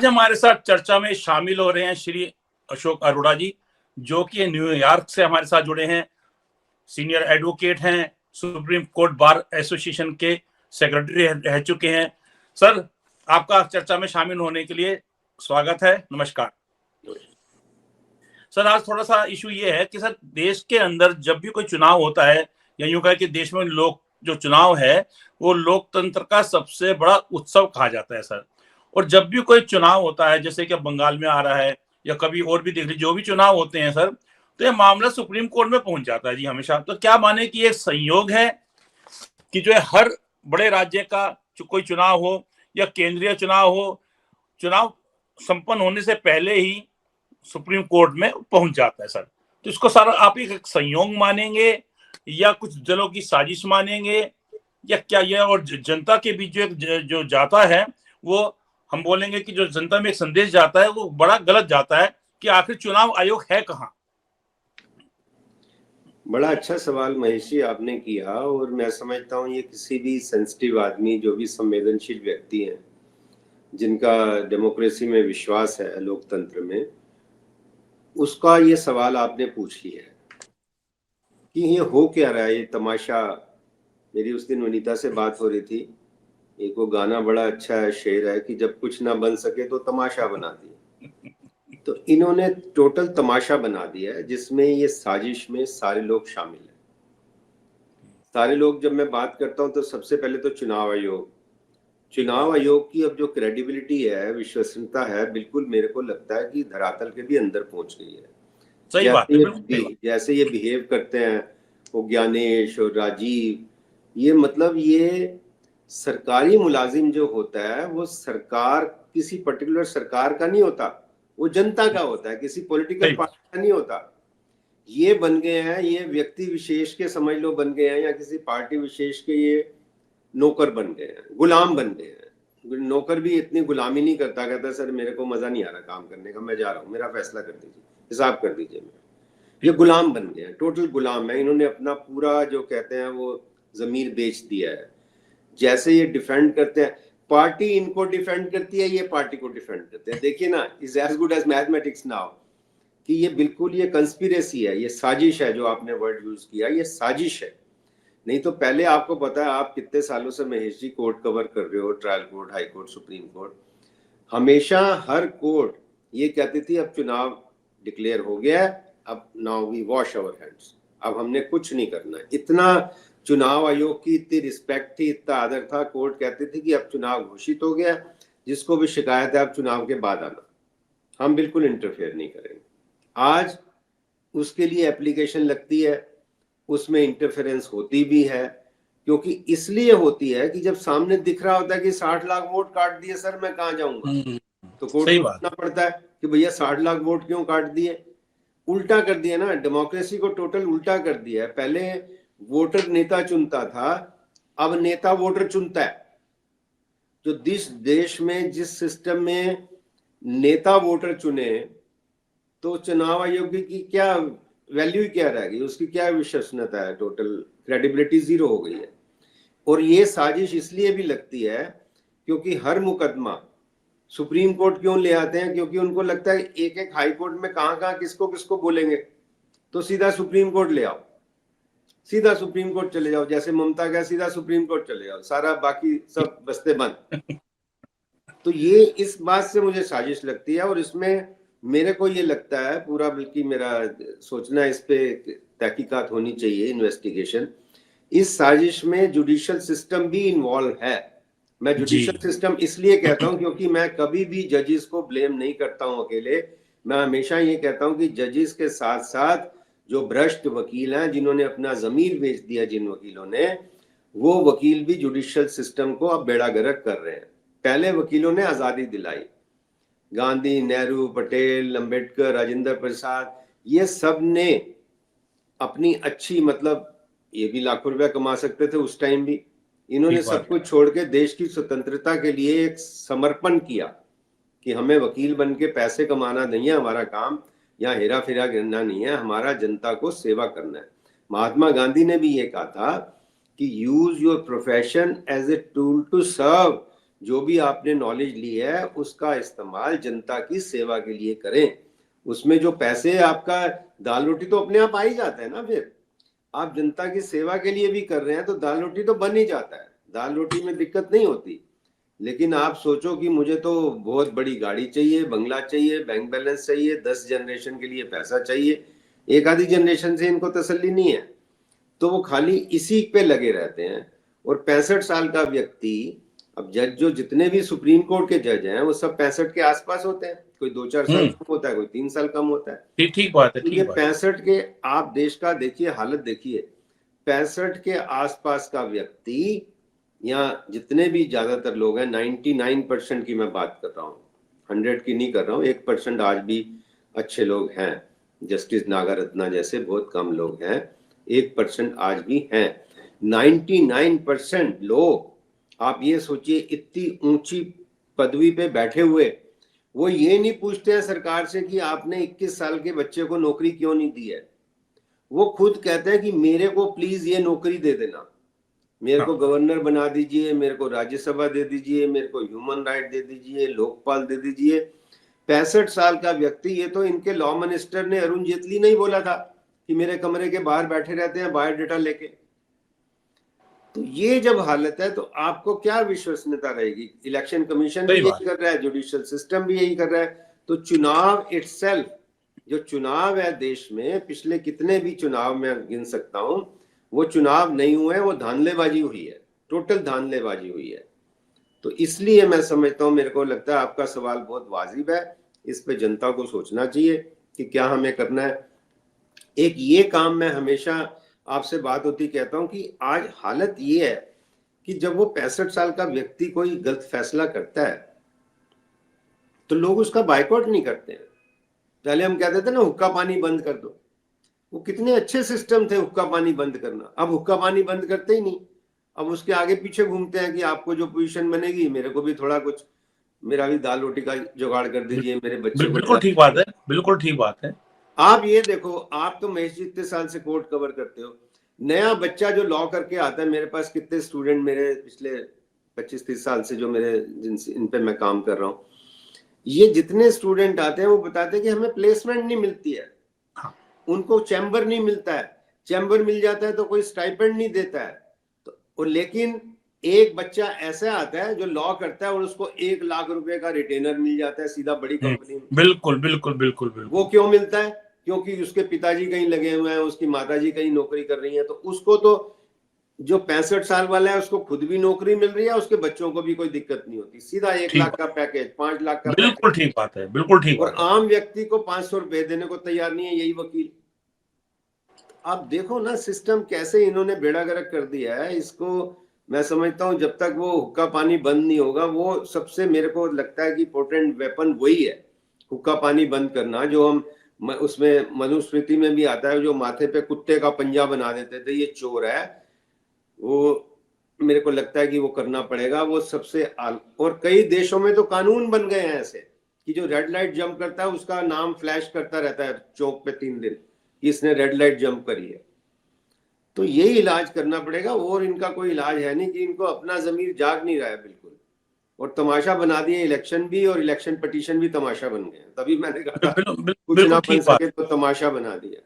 हमारे साथ चर्चा में शामिल हो रहे हैं श्री अशोक अरोड़ा जी, जो कि न्यूयॉर्क से हमारे साथ जुड़े हैं। सीनियर एडवोकेट हैं, सुप्रीम कोर्ट बार एसोसिएशन के सेक्रेटरी रह चुके हैं। सर, आपका चर्चा में शामिल होने के लिए स्वागत है। नमस्कार सर। आज थोड़ा सा इशू ये है कि सर, देश के अंदर जब भी कोई चुनाव होता है, या यूं कहे कि देश में लोक जो चुनाव है वो लोकतंत्र का सबसे बड़ा उत्सव कहा जाता है सर। और जब भी कोई चुनाव होता है, जैसे कि बंगाल में आ रहा है या कभी और भी देख लीजिए, जो भी चुनाव होते हैं सर, तो ये मामला सुप्रीम कोर्ट में पहुंच जाता है जी हमेशा। तो क्या माने कि ये संयोग है कि जो है हर बड़े राज्य का कोई चुनाव हो या केंद्रीय चुनाव हो, चुनाव संपन्न होने से पहले ही सुप्रीम कोर्ट में पहुंच जाता है सर। तो इसको सर आप एक संयोग मानेंगे या कुछ दलों की साजिश मानेंगे, या क्या ये और जनता के बीच जो जाता है वो हम बोलेंगे कि जो जनता में एक संदेश जाता है वो बड़ा गलत जाता है कि आखिर चुनाव आयोग है कहाँ? बड़ा अच्छा सवाल महेश जी आपने किया, और मैं समझता हूँ ये किसी भी सेंसिटिव आदमी, जो भी संवेदनशील व्यक्ति हैं, जिनका डेमोक्रेसी में विश्वास है, लोकतंत्र में, उसका ये सवाल आपने पूछ लिया है कि ये हो क्या रहा है, ये तमाशा। मेरी उस दिन वनीता से बात हो रही थी, एक वो गाना बड़ा अच्छा है, शेर है कि जब कुछ ना बन सके तो तमाशा बना दिया। तो इन्होंने टोटल तमाशा बना दिया है, जिसमें ये साजिश में सारे लोग शामिल हैं। सारे लोग, जब मैं बात करता हूं तो सबसे पहले तो चुनाव आयोग की अब जो क्रेडिबिलिटी है, विश्वसनीयता है, बिल्कुल मेरे को लगता है कि धरातल के भी अंदर पहुंच गई है। सही बात है, जैसे ये बिहेव करते हैं वो ज्ञानेश और राजीव, ये मतलब ये सरकारी मुलाजिम जो होता है वो सरकार, किसी पर्टिकुलर सरकार का नहीं होता, वो जनता का होता है, किसी पॉलिटिकल पार्टी का नहीं होता। ये बन गए हैं, ये व्यक्ति विशेष के समझ लो बन गए हैं, या किसी पार्टी विशेष के ये नौकर बन गए हैं, गुलाम बन गए हैं। नौकर भी इतनी गुलामी नहीं करता, कहता सर मेरे को मजा नहीं आ रहा काम करने का, मैं जा रहा हूँ, मेरा फैसला कर दीजिए, हिसाब कर दीजिए मेरा। ये गुलाम बन गए हैं, टोटल गुलाम है। इन्होंने अपना पूरा जो कहते हैं वो जमीर बेच दिया है। जैसे ये डिफेंड करते हैं, पार्टी इनको डिफेंड करती है, ये पार्टी को डिफेंड करते हैं। देखिए ना, is as good as mathematics now, कि ये बिल्कुल ये कंस्पिरेसी है, ये साजिश है। जो आपने वर्ड यूज किया, ये साजिश है। नहीं तो पहले आपको पता है, आप कितने सालों से महेश जी कोर्ट कवर कर रहे हो, trial court, high court, supreme court, हमेशा हर कोर्ट ये कहती थी अब चुनाव डिक्लेयर हो गया है, अब now we wash our hands, अब हमने कुछ नहीं करना है। इतना चुनाव आयोग की इतनी रिस्पेक्ट थी, इतना आदर था। कोर्ट कहती थी कि अब चुनाव घोषित हो गया, जिसको भी शिकायत है अब चुनाव के बाद आना, हम बिल्कुल इंटरफेयर नहीं करेंगे। आज उसके लिए एप्लीकेशन लगती है, उसमें इंटरफेरेंस होती भी है, क्योंकि इसलिए होती है कि जब सामने दिख रहा होता है कि 60 लाख वोट काट दिए सर, मैं कहां जाऊंगा, तो कोर्ट को पूछना पड़ता है कि भैया 60 लाख वोट क्यों काट दिए। उल्टा कर दिया ना, डेमोक्रेसी को टोटल उल्टा कर दिया है। पहले वोटर नेता चुनता था, अब नेता वोटर चुनता है। जो देश में जिस सिस्टम में नेता वोटर चुने, तो चुनाव आयोग की क्या वैल्यू क्या रहेगी, उसकी क्या विश्वसनीयता है, टोटल क्रेडिबिलिटी जीरो हो गई है। और ये साजिश इसलिए भी लगती है क्योंकि हर मुकदमा सुप्रीम कोर्ट क्यों ले आते हैं, क्योंकि उनको लगता है एक एक हाई कोर्ट में कहां कहां किसको किसको बोलेंगे, तो सीधा सुप्रीम कोर्ट ले आओ, सीधा सुप्रीम कोर्ट चले जाओ। जैसे ममता का सीधा सुप्रीम कोर्ट चले जाओ, सारा बाकी सब बस्ते बंद। तो ये इस बात से मुझे साजिश लगती है, और इसमें मेरे को ये लगता है पूरा, बल्कि मेरा सोचना इस पे तहकीकात होनी चाहिए, इन्वेस्टिगेशन। इस साजिश में जुडिशियल सिस्टम भी इन्वॉल्व है। मैं जुडिशियल सिस्टम इसलिए कहता हूं क्योंकि मैं कभी भी जजेस को ब्लेम नहीं करता हूं अकेले। मैं हमेशा ये कहता हूं कि जजेस के साथ साथ जो भ्रष्ट वकील हैं, जिन्होंने अपना जमीर बेच दिया, जिन वकीलों ने, वो वकील भी जुडिशियल सिस्टम को अब बेड़ा गर्क कर रहे हैं। पहले वकीलों ने आजादी दिलाई, गांधी, नेहरू, पटेल, अंबेडकर, राजेंद्र प्रसाद, ये सब ने अपनी अच्छी, मतलब ये भी लाखों रुपया कमा सकते थे उस टाइम भी, इन्होंने सब कुछ छोड़ के देश की स्वतंत्रता के लिए एक समर्पण किया कि हमें वकील बन के पैसे कमाना नहीं है हमारा काम, या हेरा फेरा करना नहीं है, हमारा जनता को सेवा करना है। महात्मा गांधी ने भी ये कहा था कि use your profession as a tool to serve जो भी आपने नॉलेज ली है उसका इस्तेमाल जनता की सेवा के लिए करें। उसमें जो पैसे आपका दाल रोटी तो अपने आप आ ही जाता है ना। फिर आप जनता की सेवा के लिए भी कर रहे हैं तो दाल रोटी तो बन ही जाता है, दाल रोटी में दिक्कत नहीं होती। लेकिन आप सोचो कि मुझे तो बहुत बड़ी गाड़ी चाहिए, बंगला चाहिए, बैंक बैलेंस चाहिए, 10 जनरेशन के लिए पैसा चाहिए, एक आधी जनरेशन से इनको तसल्ली नहीं है, तो वो खाली इसी पे लगे रहते हैं। और 65 साल का व्यक्ति, अब जज जो जितने भी सुप्रीम कोर्ट के जज हैं वो सब 65 के आसपास होते हैं, कोई 2-4 साल कम होता है, कोई 3 साल कम होता है। ठीक ठीक बात है, तो ये 65 के, आप देश का देखिए हालत देखिए, 65 के आसपास का व्यक्ति, या जितने भी ज्यादातर लोग हैं, 99% की मैं बात कर रहा हूँ, 100 की नहीं कर रहा हूँ, 1% आज भी अच्छे लोग हैं, जस्टिस नागारत्ना जैसे बहुत कम लोग हैं, 1% आज भी हैं। 99% लोग, आप ये सोचिए इतनी ऊंची पदवी पे बैठे हुए, वो ये नहीं पूछते हैं सरकार से कि आपने 21 साल के बच्चे को नौकरी क्यों नहीं दी है। वो खुद कहते हैं कि मेरे को प्लीज ये नौकरी दे देना, मेरे को गवर्नर बना दीजिए, मेरे को राज्यसभा दे दीजिए, मेरे को ह्यूमन राइट दे दीजिए, लोकपाल दे दीजिए। 65 साल का व्यक्ति, ये तो इनके लॉ मिनिस्टर ने, अरुण जेटली नहीं बोला था कि मेरे कमरे के बाहर बैठे रहते हैं बायोडेटा लेके। तो ये जब हालत है तो आपको क्या विश्वसनीयता रहेगी? इलेक्शन कमीशन भी यही कर रहा है, जुडिशियल सिस्टम भी यही कर रहा है। तो चुनाव इटसेल्फ, जो चुनाव है देश में, पिछले कितने भी चुनाव में गिन सकता हूं, वो चुनाव नहीं हुए, वो धांधलेबाजी हुई है, टोटल धांधलेबाजी हुई है। तो इसलिए मैं समझता हूं, मेरे को लगता है आपका सवाल बहुत वाजिब है, इस पे जनता को सोचना चाहिए कि क्या हमें करना है। एक ये काम मैं हमेशा आपसे बात होती कहता हूं कि आज हालत ये है कि जब वो 65 साल का व्यक्ति कोई गलत फैसला करता है तो लोग उसका बायकॉट नहीं करते हैं। पहले हम कहते थे ना हुक्का पानी बंद कर दो, वो कितने अच्छे सिस्टम थे हुक्का पानी बंद करना। अब हुक्का पानी बंद करते ही नहीं, अब उसके आगे पीछे घूमते हैं कि आपको जो पोजीशन बनेगी मेरे को भी थोड़ा कुछ, मेरा भी दाल रोटी का जुगाड़ कर दीजिए, मेरे बच्चे को। बिल्कुल ठीक बात है, बिल्कुल ठीक बात है। आप ये देखो, आप तो महेश जी इतने साल से कोर्ट कवर करते हो, नया बच्चा जो लॉ करके आता है, मेरे पास कितने स्टूडेंट मेरे पिछले 25-30 साल से जो मेरे इन पे मैं काम कर रहा हूँ, ये जितने स्टूडेंट आते हैं वो बताते हैं कि हमें प्लेसमेंट नहीं मिलती है। हाँ। उनको चैम्बर नहीं मिलता है, चैम्बर मिल जाता है तो कोई स्टाइपेंड नहीं देता है। तो और लेकिन एक बच्चा ऐसा आता है जो लॉ करता है और उसको 1 लाख रुपए का रिटेनर मिल जाता है सीधा बड़ी कंपनी में। बिल्कुल बिल्कुल बिल्कुल बिल्कुल। वो क्यों मिलता है? क्योंकि उसके पिताजी कहीं लगे हुए हैं, उसकी माताजी कहीं नौकरी कर रही है, तो उसको तो जो 65 साल वाला है उसको खुद भी नौकरी मिल रही है, उसके बच्चों को भी कोई दिक्कत नहीं होती, सीधा 1 लाख का पैकेज, 5 लाख का बिल्कुल पैकेज। ठीक बात है, बिल्कुल ठीक और बात है। आम व्यक्ति को 500 रुपए देने को तैयार नहीं है यही वकील। आप देखो ना सिस्टम कैसे इन्होंने बेड़ा गर्क कर दिया है इसको। मैं समझता हूँ जब तक वो हुक्का पानी बंद नहीं होगा, वो सबसे मेरे को लगता है कि पोटेंट वेपन वही है, हुक्का पानी बंद करना। जो हम उसमें मनुस्मृति में भी आता है, जो माथे पे कुत्ते का पंजा बना देते थे ये चोर है, वो मेरे को लगता है कि वो करना पड़ेगा। वो सबसे और कई देशों में तो कानून बन गए हैं ऐसे कि जो रेड लाइट जंप करता है उसका नाम फ्लैश करता रहता है चौक पे 3 दिन, इसने रेड लाइट जंप करी है। तो यही इलाज करना पड़ेगा, और इनका कोई इलाज है नहीं कि इनको अपना जमीर जाग नहीं रहा है बिल्कुल। और तमाशा बना दिए इलेक्शन भी, और इलेक्शन पिटीशन भी तमाशा बन गए। तभी मैंने कहा था कुछ ना बन सके तो तमाशा बना दिया।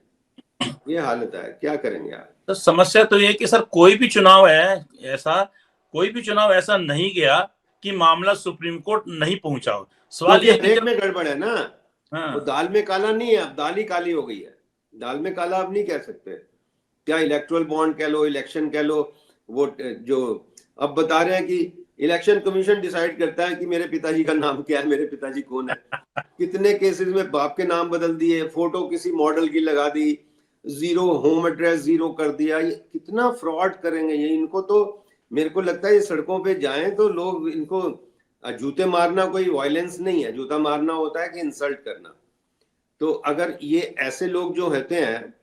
ये हालत है, क्या करेंगे आप? तो समस्या तो ये कि सर कोई भी चुनाव है ऐसा, कोई भी चुनाव ऐसा नहीं गया कि मामला सुप्रीम कोर्ट नहीं पहुंचा हो। सवाल ये हर एक में गड़बड़ है ना। हाँ। वो दाल में काला नहीं है, अब दाल ही काली हो गई है। दाल में काला अब नहीं कह सकते, क्या इलेक्टोरल बॉन्ड कह लो, इलेक्शन कह लो, वो जो अब बता रहे हैं कि इलेक्शन कमीशन डिसाइड करता है कि मेरे पिताजी का नाम क्या है, मेरे पिताजी कौन है। कितने केसेस में बाप के नाम बदल दिए, फोटो किसी मॉडल की लगा दी, जीरो होम एड्रेस जीरो कर दिया। ये कितना फ्रॉड करेंगे ये। इनको तो मेरे को लगता है ये सड़कों पे जाएं तो लोग इनको, जूते मारना कोई वायलेंस नहीं है, जूता मारना होता है कि इंसल्ट करना। तो अगर ये ऐसे लोग जो होते हैं,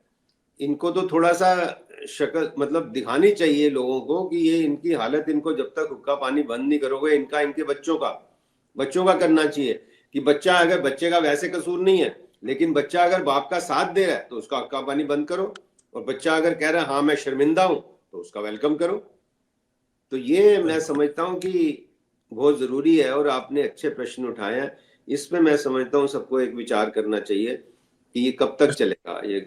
इनको तो थोड़ा सा शक्ल मतलब दिखानी चाहिए लोगों को कि ये इनकी हालत, इनको जब तक हुक्का पानी बंद नहीं करोगे, इनका इनके बच्चों का करना चाहिए। कि बच्चा, अगर बच्चे का वैसे कसूर नहीं है, लेकिन बच्चा अगर बाप का साथ दे रहा है तो उसका हुक्का पानी बंद करो, और बच्चा अगर कह रहा है हाँ मैं शर्मिंदा हूं तो उसका वेलकम करो। तो ये मैं समझता हूं कि बहुत जरूरी है और आपने अच्छे प्रश्न उठाए हैं। इसमें मैं समझता हूँ सबको एक विचार करना चाहिए कि ये कब तक चलेगा ये।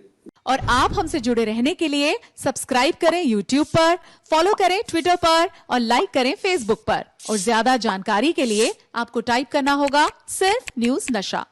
और आप हमसे जुड़े रहने के लिए सब्सक्राइब करें YouTube पर, फॉलो करें ट्विटर पर और लाइक करें Facebook पर। और ज्यादा जानकारी के लिए आपको टाइप करना होगा सिर्फ न्यूज नशा।